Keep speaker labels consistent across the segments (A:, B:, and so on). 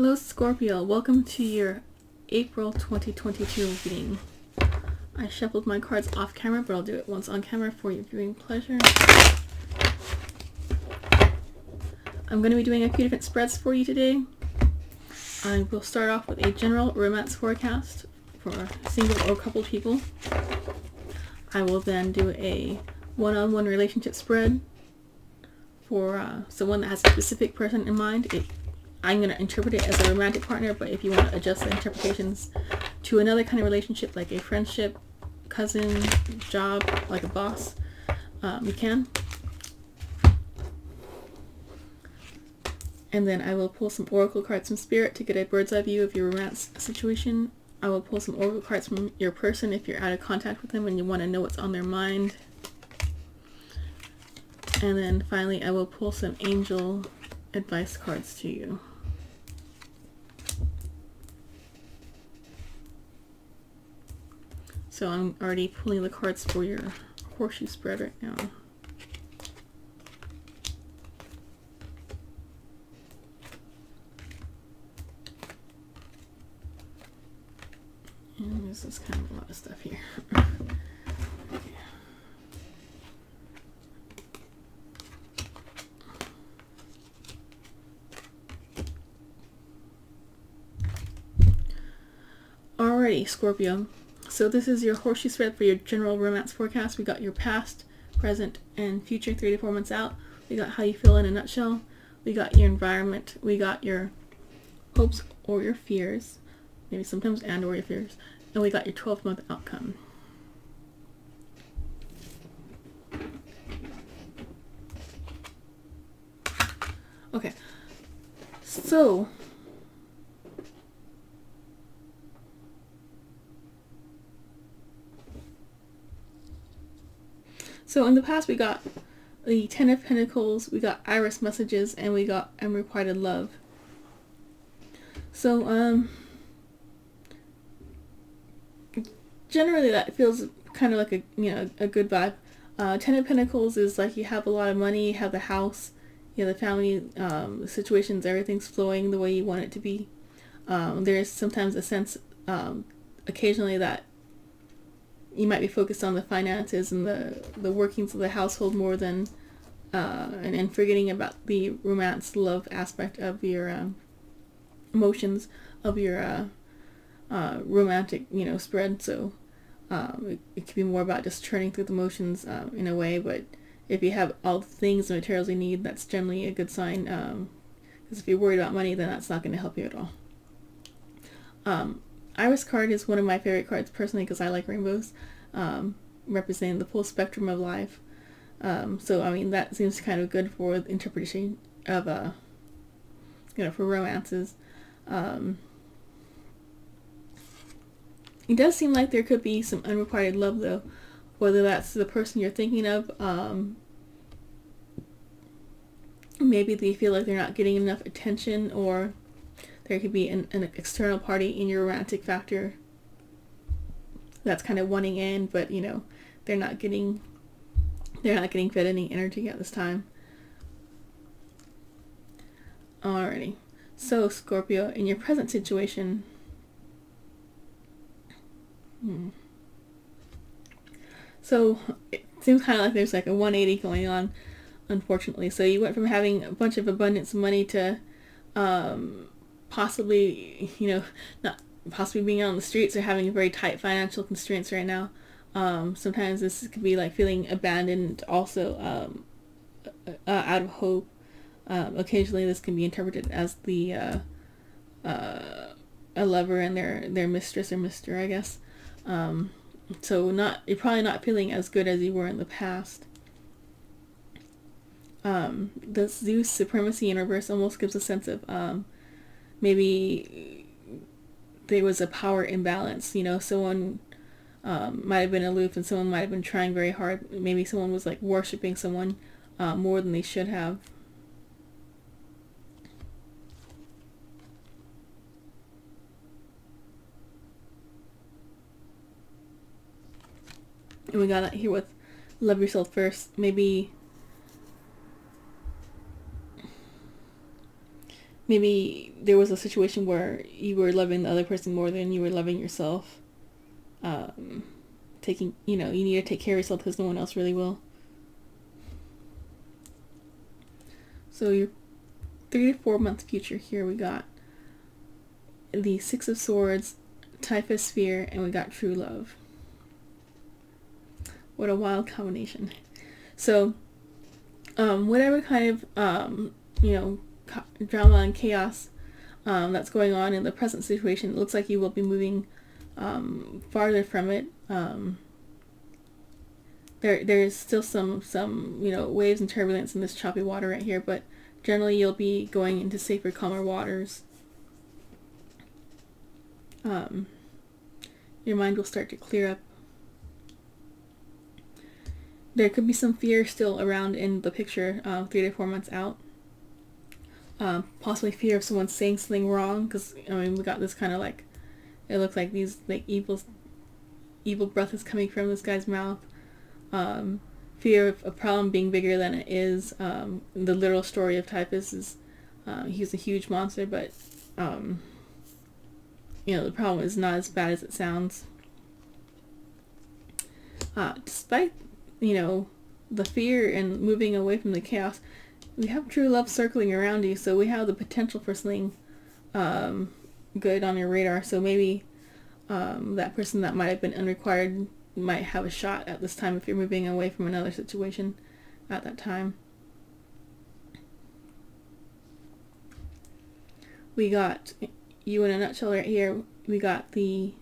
A: Hello Scorpio, welcome to your April 2022 reading. I shuffled my cards off camera, but I'll do it once on camera for your viewing pleasure. I'm going to be doing a few different spreads for you today. I will start off with a general romance forecast for single or coupled people. I will then do a one-on-one relationship spread for someone that has a specific person in mind. I'm going to interpret it as a romantic partner, but if you want to adjust the interpretations to another kind of relationship, like a friendship, cousin, job, like a boss, you can. And then I will pull some oracle cards from Spirit to get a bird's eye view of your romance situation. I will pull some oracle cards from your person if you're out of contact with them and you want to know what's on their mind. And then finally I will pull some angel advice cards to you. So I'm already pulling the cards for your horseshoe spread right now. And this is kind of a lot of stuff here. Alrighty, Scorpio. So this is your horseshoe spread for your general romance forecast. We got your past, present, and future 3 to 4 months out. We got how you feel in a nutshell. We got your environment. We got your hopes or your fears. Maybe sometimes and or your fears. And we got your 12-month outcome. Okay. So in the past we got the 10 of Pentacles, we got iris messages, and we got unrequited love. So generally that feels kind of like a good vibe. 10 of Pentacles is like you have a lot of money, you have the house, you have the family, situations, everything's flowing the way you want it to be. There is sometimes a sense occasionally that you might be focused on the finances and the workings of the household more than and forgetting about the romance love aspect of your emotions of your romantic spread. So it could be more about just churning through the motions in a way, but if you have all the things and materials you need, that's generally a good sign, because if you're worried about money, then that's not going to help you at all. Iris card is one of my favorite cards personally because I like rainbows, representing the full spectrum of life. So I mean that seems kind of good for the interpretation of for romances. It does seem like there could be some unrequited love though, whether that's the person you're thinking of. Maybe they feel like they're not getting enough attention, or there could be an external party in your romantic factor that's kind of wanting in, but they're not getting fed any energy at this time. Alrighty, so Scorpio, in your present situation, so it seems kind of like there's like a 180 going on, unfortunately. So you went from having a bunch of abundance of money to possibly, not possibly being out on the streets or having very tight financial constraints right now. Sometimes this could be like feeling abandoned, also out of hope. Occasionally this can be interpreted as the a lover and their mistress or mister, I guess. So you're probably not feeling as good as you were in the past. The Zeus supremacy in reverse almost gives a sense of maybe there was a power imbalance. Someone might have been aloof and someone might have been trying very hard. Maybe someone was like worshipping someone more than they should have. And we got that here with love yourself first. Maybe maybe there was a situation where you were loving the other person more than you were loving yourself. Taking, you need to take care of yourself because no one else really will. So your 3 to 4 month future here, we got the Six of Swords, Typhus Sphere, and we got True Love. What a wild combination. So, whatever kind of, drama and chaos that's going on in the present situation, it looks like you will be moving farther from it. There is still some waves and turbulence in this choppy water right here, but generally you'll be going into safer, calmer waters. Your mind will start to clear up. There could be some fear still around in the picture 3 to 4 months out. Possibly fear of someone saying something wrong, because we got this kind of like, it looks like these like evil breath is coming from this guy's mouth. Fear of a problem being bigger than it is. The literal story of Typhus is he's a huge monster, but the problem is not as bad as it sounds. Despite the fear and moving away from the chaos, we have true love circling around you, so we have the potential for something good on your radar. So maybe that person that might have been unrequired might have a shot at this time if you're moving away from another situation at that time. We got you in a nutshell right here. We got the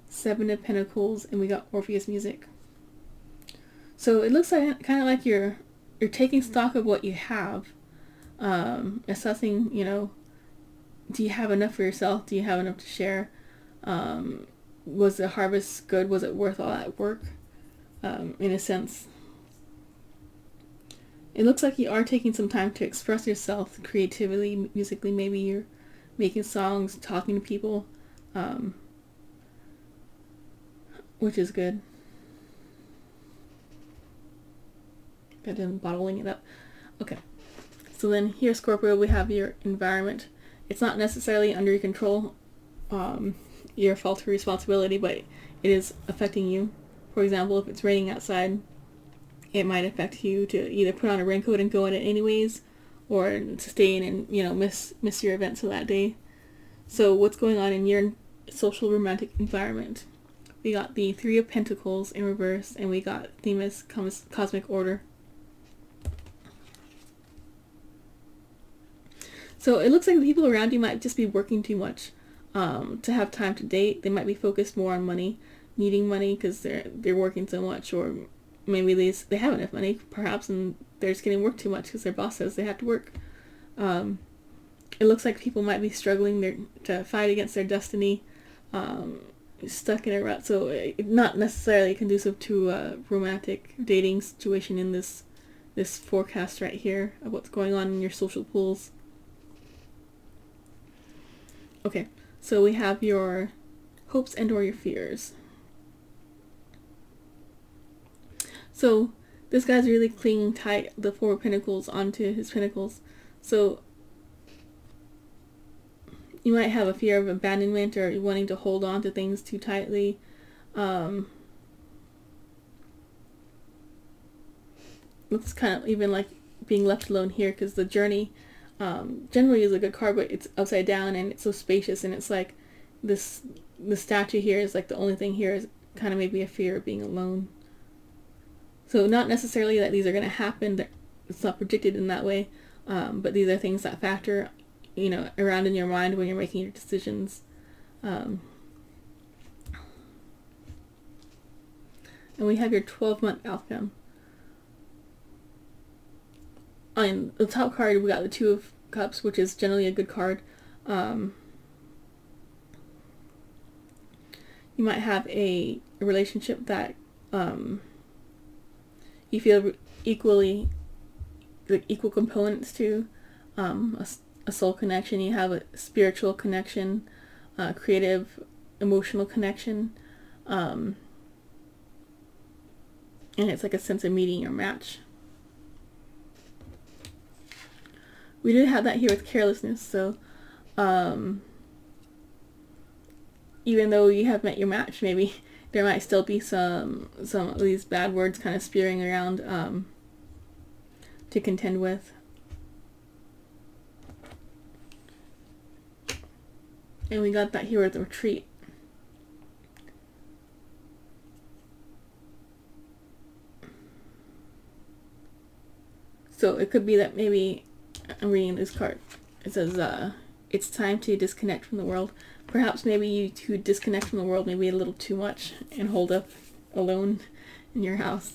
A: Seven of Pentacles, and we got Orpheus music. So it looks like kind of like you're taking stock of what you have, assessing, do you have enough for yourself? Do you have enough to share? Was the harvest good? Was it worth all that work? In a sense. It looks like you are taking some time to express yourself creatively, musically. Maybe you're making songs, talking to people, which is good. Got done bottling it up. Okay. So then here, Scorpio, we have your environment. It's not necessarily under your control, your fault or responsibility, but it is affecting you. For example, if it's raining outside, it might affect you to either put on a raincoat and go in it anyways, or to stay in and miss your events of that day. So what's going on in your social romantic environment? We got the Three of Pentacles in reverse, and we got Themis, Cosmic Order. So it looks like the people around you might just be working too much to have time to date. They might be focused more on money, needing money because they're working so much, or maybe they have enough money perhaps and they're just getting work too much because their boss says they have to work. It looks like people might be struggling to fight against their destiny, stuck in a rut. So not necessarily conducive to a romantic dating situation in this forecast right here of what's going on in your social pools. Okay, so we have your hopes and or your fears. So this guy's really clinging tight, the Four of Pentacles, onto his pentacles. So you might have a fear of abandonment or wanting to hold on to things too tightly. Looks kind of even like being left alone here, because the Journey generally is a good card, but it's upside down and it's so spacious, and it's like the statue here is like the only thing here is kind of maybe a fear of being alone. So not necessarily that these are going to happen, it's not predicted in that way, but these are things that factor around in your mind when you're making your decisions. And we have your 12-month outcome. On the top card, we got the Two of Cups, which is generally a good card. You might have a relationship that you feel equal components to, a soul connection. You have a spiritual connection, creative, emotional connection, and it's like a sense of meeting your match. We do have that here with carelessness, so Even though you have met your match, maybe there might still be some of these bad words kind of spewing around to contend with. And we got that here at the retreat. So it could be that maybe, I'm reading this card, it says, it's time to disconnect from the world. Perhaps maybe you two disconnect from the world maybe a little too much and hold up alone in your house.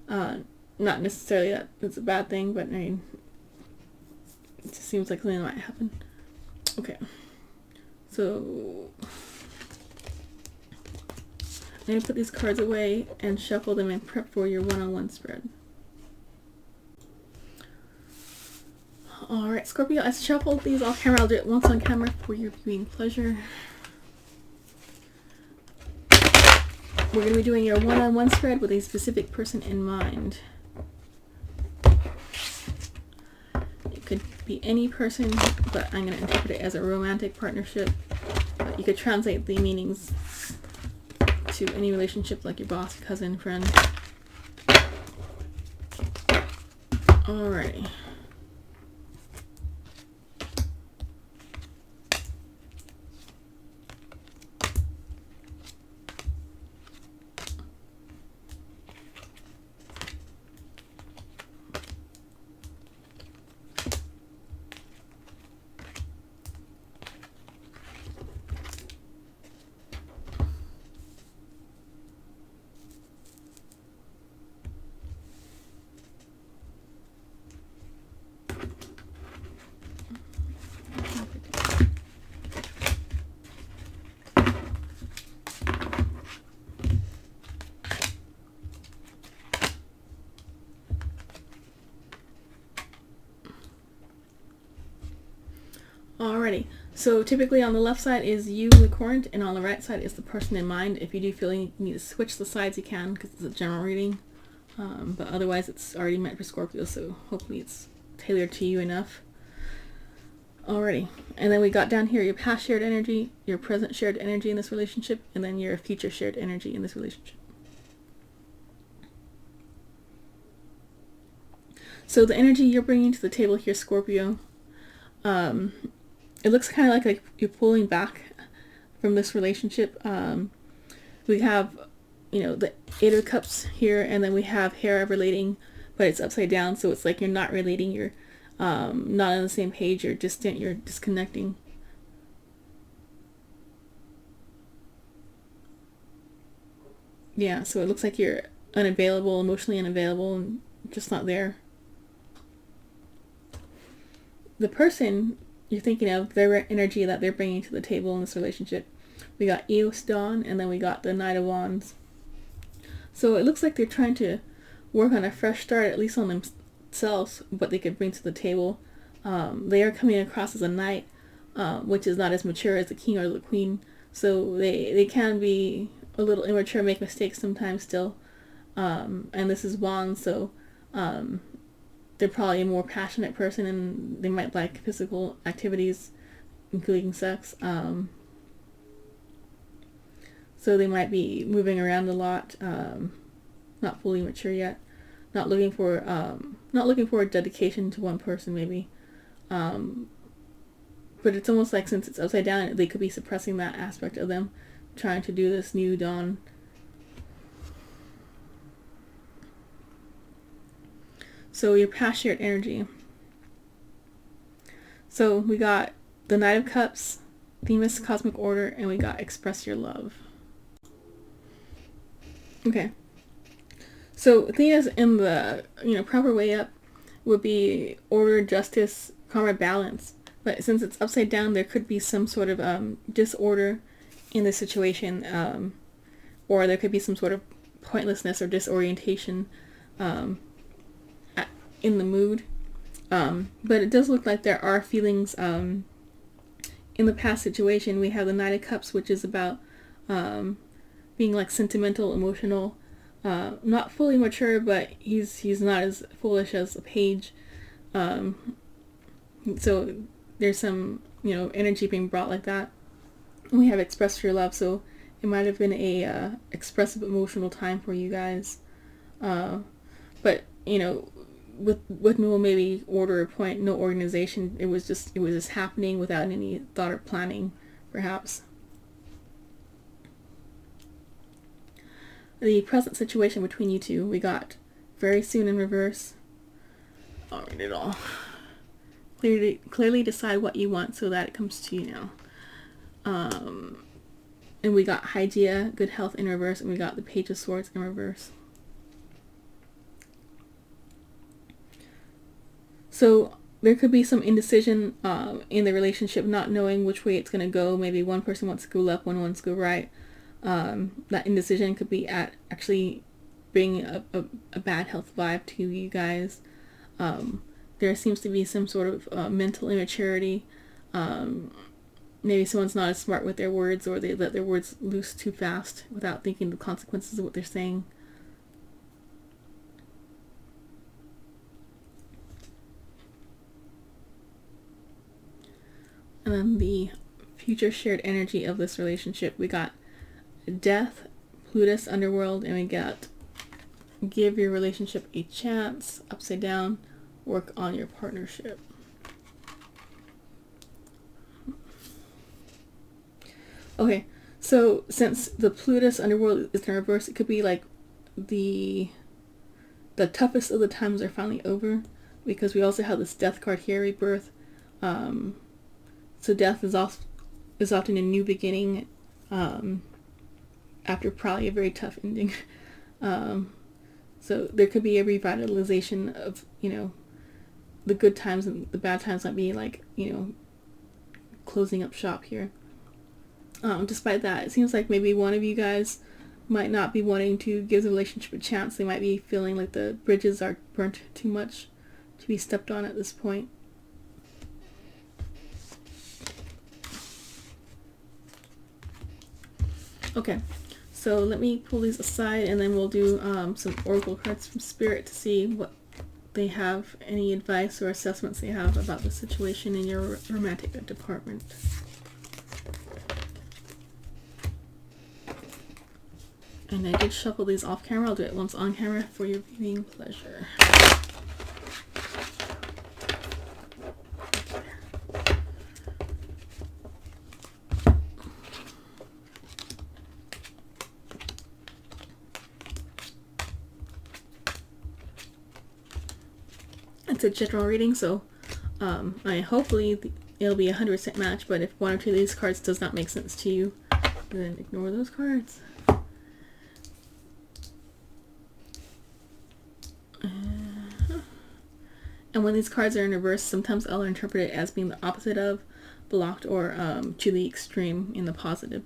A: Not necessarily that it's a bad thing, but I mean, it just seems like something that might happen. Okay. So I'm going to put these cards away and shuffle them and prep for your one-on-one spread. Alright, Scorpio, I shuffled these off camera. I'll do it once on camera for your viewing pleasure. We're going to be doing your one-on-one spread with a specific person in mind. It could be any person, but I'm going to interpret it as a romantic partnership. But you could translate the meanings to any relationship, like your boss, cousin, friend. Alrighty. Alrighty, so typically on the left side is you, the current, and on the right side is the person in mind. If you do feel you need to switch the sides, you can, because it's a general reading. But otherwise it's already meant for Scorpio, so hopefully it's tailored to you enough. Alrighty, and then we got down here your past shared energy, your present shared energy in this relationship, and then your future shared energy in this relationship. So the energy you're bringing to the table here, Scorpio, it looks kind of like you're pulling back from this relationship. We have, the Eight of Cups here, and then we have hair relating, but it's upside down, so it's like you're not relating, you're not on the same page, you're distant, you're disconnecting. Yeah, so it looks like you're unavailable, emotionally unavailable, and just not there. The person you're thinking of, their energy that they're bringing to the table in this relationship. We got Eos Dawn, and then we got the Knight of Wands. So it looks like they're trying to work on a fresh start, at least on themselves, what they could bring to the table. They are coming across as a knight, which is not as mature as the king or the queen. So they can be a little immature, make mistakes sometimes still. And this is Wands, so they're probably a more passionate person, and they might like physical activities, including sex. So they might be moving around a lot, not fully mature yet, not looking for a dedication to one person maybe. But it's almost like, since it's upside down, they could be suppressing that aspect of them, trying to do this new dawn. So your past shared energy. So we got the Knight of Cups, Themis, Cosmic Order, and we got Express Your Love. Okay. So Themis in the proper way up would be order, justice, karma, balance. But since it's upside down, there could be some sort of disorder in the situation, or there could be some sort of pointlessness or disorientation in the mood. But it does look like there are feelings in the past situation. We have the Knight of Cups, which is about being like sentimental, emotional, not fully mature, but he's not as foolish as a page. So there's some energy being brought like that. We have express your love, so it might have been a expressive emotional time for you guys. But with no maybe order or point, no organization, it was just happening without any thought or planning, perhaps. The present situation between you two, we got very soon in reverse. I'll read it all. Clearly decide what you want so that it comes to you now. And we got Hygeia, good health in reverse, and we got the Page of Swords in reverse. So there could be some indecision in the relationship, not knowing which way it's going to go. Maybe one person wants to go left, one wants to go right. That indecision could be actually bringing a bad health vibe to you guys. There seems to be some sort of mental immaturity. Maybe someone's not as smart with their words, or they let their words loose too fast without thinking the consequences of what they're saying. And then the future shared energy of this relationship, we got Death, Plutus, Underworld, and we got Give your relationship a chance, upside down, work on your partnership. Okay, so since the Plutus Underworld is in reverse, it could be like the toughest of the times are finally over, because we also have this Death card here, Rebirth. So death is often a new beginning after probably a very tough ending. So there could be a revitalization of, the good times, and the bad times might be like, closing up shop here. Despite that, it seems like maybe one of you guys might not be wanting to give the relationship a chance. They might be feeling like the bridges are burnt too much to be stepped on at this point. Okay, so let me pull these aside, and then we'll do some oracle cards from Spirit to see what they have, any advice or assessments they have about the situation in your romantic department. And I did shuffle these off camera. I'll do it once on camera for your viewing pleasure. It's a general reading, so hopefully it'll be 100% match, but if one or two of these cards does not make sense to you, then ignore those cards. And when these cards are in reverse, sometimes I'll interpret it as being the opposite of, blocked, or to the extreme in the positive.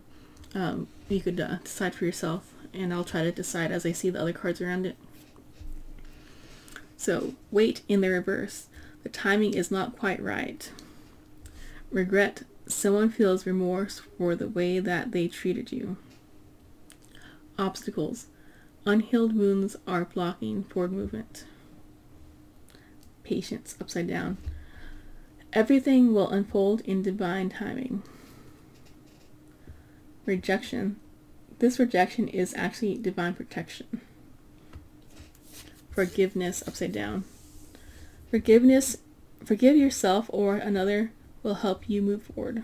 A: You could decide for yourself, and I'll try to decide as I see the other cards around it. So, wait in the reverse. The timing is not quite right. Regret. Someone feels remorse for the way that they treated you. Obstacles. Unhealed wounds are blocking forward movement. Patience, upside down. Everything will unfold in divine timing. Rejection. This rejection is actually divine protection. Forgiveness, upside down. Forgive yourself or another will help you move forward.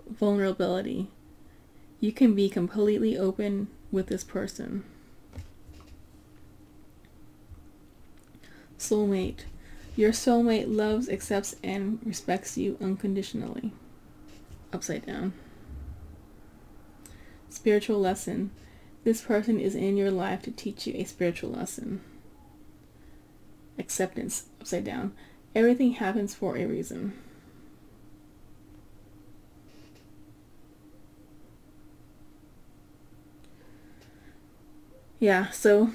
A: Vulnerability. You can be completely open with this person. Soulmate. Your soulmate loves, accepts, and respects you unconditionally. Upside down. Spiritual lesson. This person is in your life to teach you a spiritual lesson. Acceptance, upside down. Everything happens for a reason. Yeah, so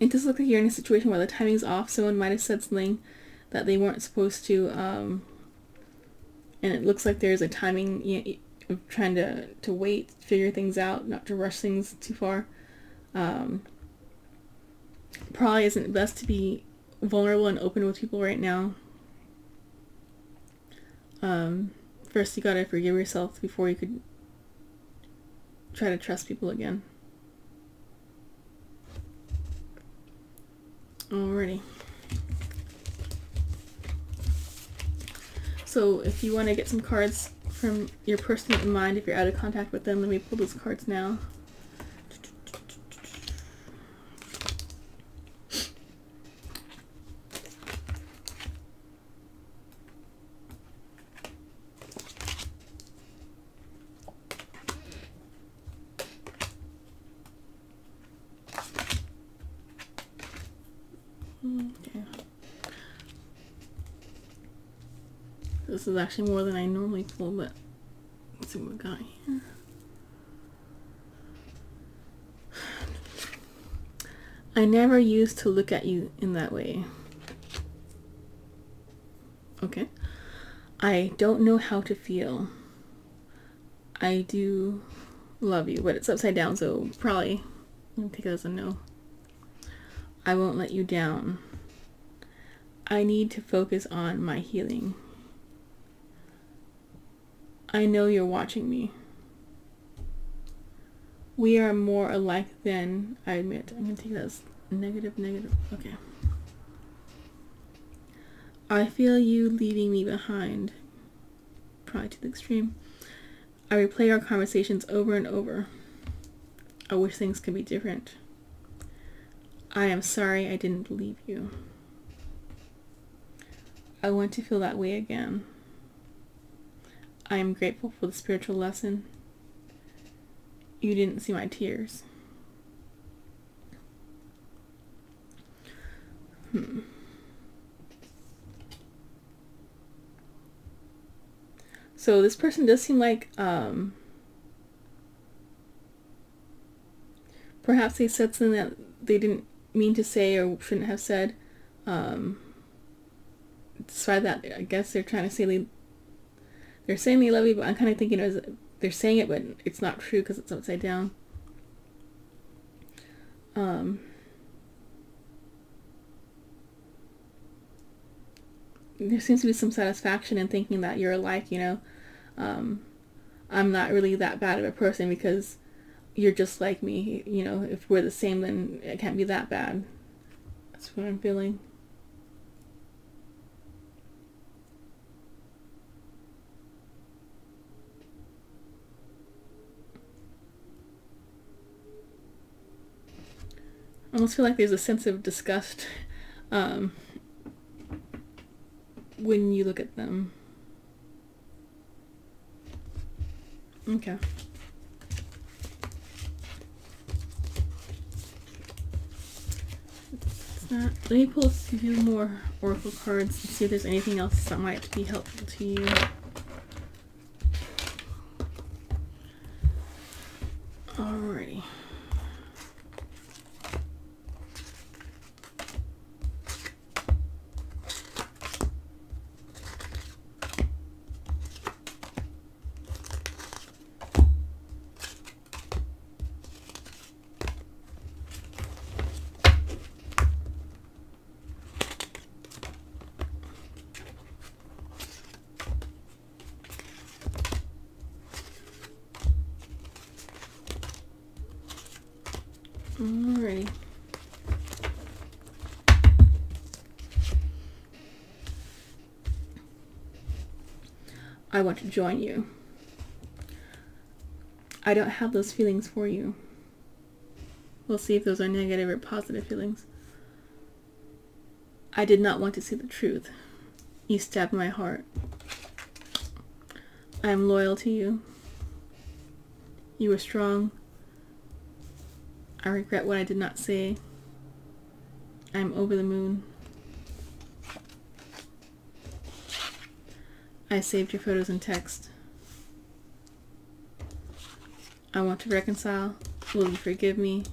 A: it does look like you're in a situation where the timing's off. Someone might have said something that they weren't supposed to, and it looks like there's a timing of trying to wait, figure things out, not to rush things too far. Probably isn't best to be vulnerable and open with people right now. First you gotta forgive yourself before you could try to trust people again. Alrighty. So if you want to get some cards from your person in mind, if you're out of contact with them, let me pull those cards now. Okay. This is actually more than I normally pull, but let's see what we got here. I never used to look at you in that way. Okay. I don't know how to feel. I do love you, but it's upside down, so probably I'm gonna take it as a no. I won't let you down. I need to focus on my healing. I know you're watching me. We are more alike than I admit. I'm going to take that as negative. Okay. I feel you leaving me behind. Probably to the extreme. I replay our conversations over and over. I wish things could be different. I am sorry I didn't believe you. I want to feel that way again. I am grateful for the spiritual lesson. You didn't see my tears. So this person does seem like perhaps they said something that they didn't mean to say or shouldn't have said. Despite that, I guess they're trying to say they're saying they love you, but I'm kind of thinking they're saying it, but it's not true because it's upside down. There seems to be some satisfaction in thinking that you're alike, you know. I'm not really that bad of a person because you're just like me, you know. If we're the same, then it can't be that bad. That's what I'm feeling. I almost feel like there's a sense of disgust when you look at them. Okay. Let me pull a few more oracle cards and see if there's anything else that might be helpful to you. Alrighty. Alrighty. I want to join you. I don't have those feelings for you. We'll see if those are negative or positive feelings. I did not want to see the truth. You stabbed my heart. I am loyal to you. You were strong. I regret what I did not say. I am over the moon. I saved your photos and text. I want to reconcile. Will you forgive me?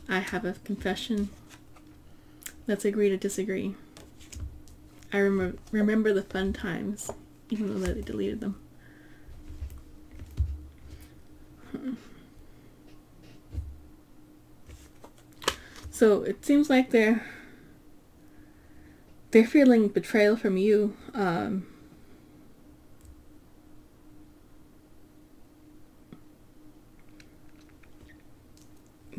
A: I have a confession. Let's agree to disagree. I remember the fun times, even though they deleted them. So it seems like they're feeling betrayal from you.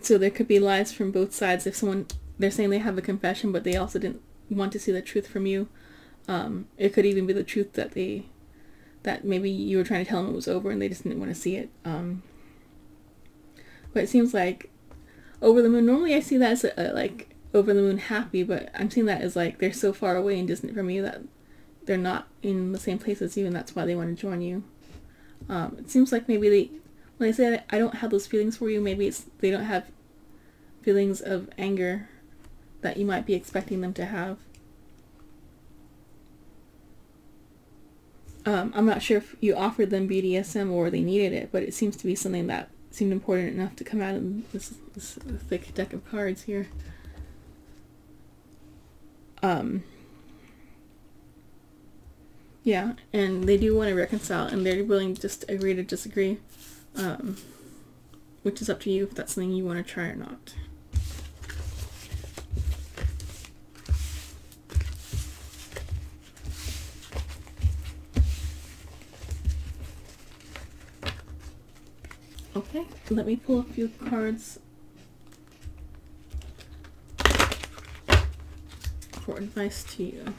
A: So there could be lies from both sides. If they're saying they have a confession, but they also didn't want to see the truth from you. It could even be the truth that maybe you were trying to tell them it was over and they just didn't want to see it. But it seems like over the moon, normally I see that as like over the moon happy, but I'm seeing that as like they're so far away and distant from you that they're not in the same place as you, and that's why they want to join you. It seems like maybe when they say I don't have those feelings for you, maybe they don't have feelings of anger that you might be expecting them to have. I'm not sure if you offered them BDSM or they needed it, but it seems to be something that seemed important enough to come out of this thick deck of cards here. Yeah, and they do want to reconcile, and they're willing to just agree to disagree, which is up to you if that's something you want to try or not. Okay, let me pull a few cards for advice to you.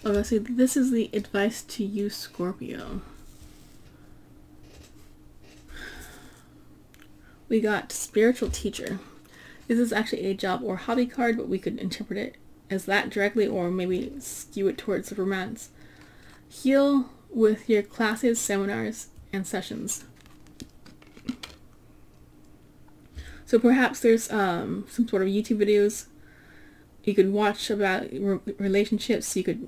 A: Okay, so this is the advice to you, Scorpio. We got spiritual teacher. This is actually a job or hobby card, but we could interpret it as that directly or maybe skew it towards the romance. Heal with your classes, seminars, and sessions. So perhaps there's some sort of YouTube videos you could watch about relationships. You could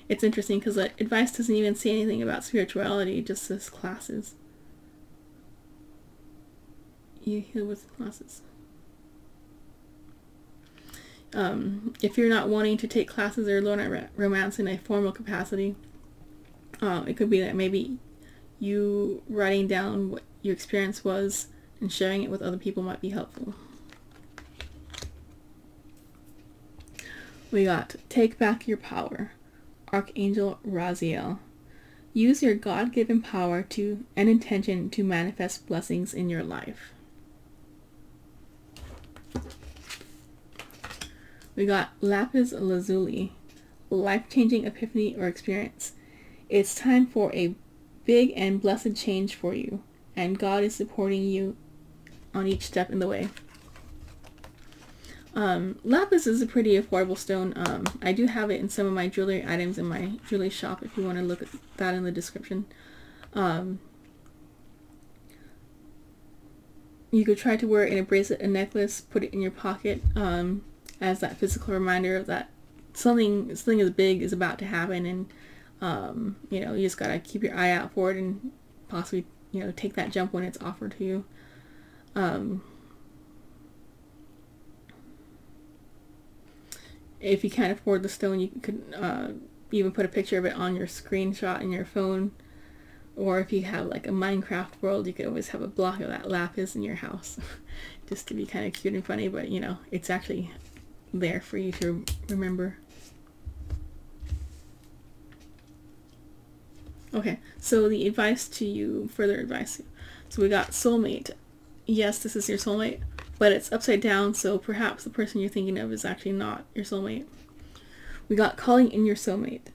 A: it's interesting because advice doesn't even say anything about spirituality, it just says classes. You heal with classes. If you're not wanting to take classes or learn romance in a formal capacity, it could be that maybe you writing down what your experience was and sharing it with other people might be helpful. We got Take Back Your Power, Archangel Raziel. Use your God-given power and intention to manifest blessings in your life. We got Lapis Lazuli, life-changing epiphany or experience. It's time for a big and blessed change for you, and God is supporting you on each step in the way. Lapis is a pretty affordable stone. I do have it in some of my jewelry items in my jewelry shop if you want to look at that in the description. You could try to wear it in a bracelet, a necklace, put it in your pocket as that physical reminder that something as big is about to happen, and you just gotta keep your eye out for it and possibly take that jump when it's offered to you. If you can't afford the stone, you could even put a picture of it on your screenshot in your phone, or if you have like a Minecraft world, you could always have a block of that lapis in your house just to be kind of cute and funny, but it's actually there for you to remember. Okay, so the advice to you, further advice. So we got soulmate. Yes, this is your soulmate, but it's upside down, so perhaps the person you're thinking of is actually not your soulmate. We got calling in your soulmate.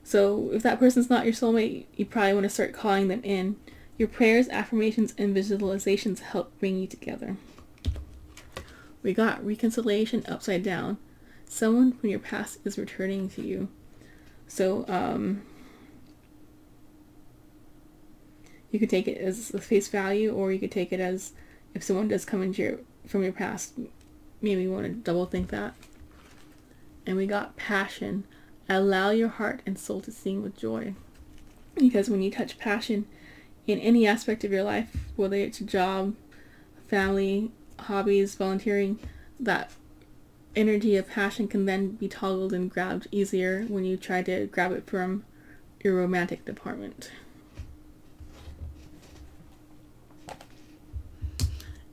A: So if that person's not your soulmate, you probably want to start calling them in. Your prayers, affirmations, and visualizations help bring you together. We got reconciliation upside down. Someone from your past is returning to you. So, you could take it as the face value, or you could take it as if someone does come from your past, maybe you want to double think that. And we got passion. Allow your heart and soul to sing with joy. Because when you touch passion in any aspect of your life, whether it's a job, family, hobbies, volunteering, that energy of passion can then be toggled and grabbed easier when you try to grab it from your romantic department.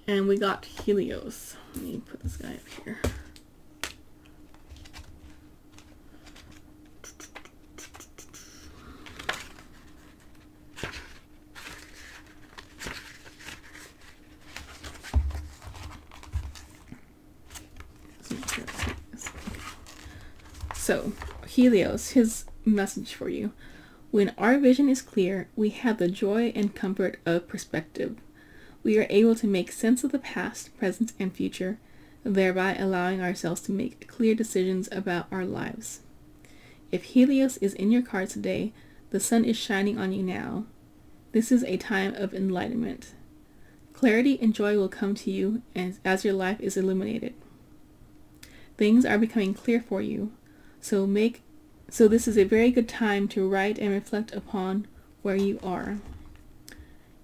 A: And we got Helios. Let me put this guy up here. So, Helios, his message for you. When our vision is clear, we have the joy and comfort of perspective. We are able to make sense of the past, present, and future, thereby allowing ourselves to make clear decisions about our lives. If Helios is in your cards today, the sun is shining on you now. This is a time of enlightenment. Clarity and joy will come to you as your life is illuminated. Things are becoming clear for you, so this is a very good time to write and reflect upon where you are.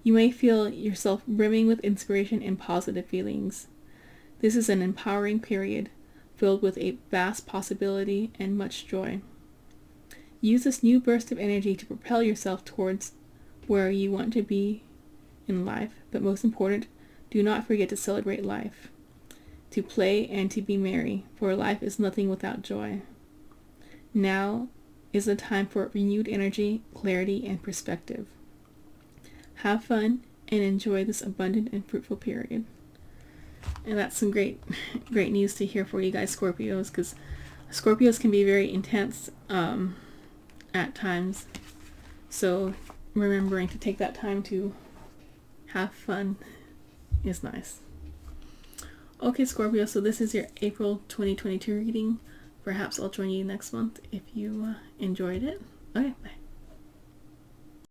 A: You may feel yourself brimming with inspiration and positive feelings. This is an empowering period, filled with a vast possibility and much joy. Use this new burst of energy to propel yourself towards where you want to be in life, but most important, do not forget to celebrate life, to play and to be merry, for life is nothing without joy. Now is the time for renewed energy, clarity, and perspective. Have fun and enjoy this abundant and fruitful period. And that's some great news to hear for you guys, Scorpios, because Scorpios can be very intense at times. So remembering to take that time to have fun is nice. Okay, Scorpio, so this is your April 2022 reading. Perhaps I'll join you next month if you enjoyed it. Okay, bye.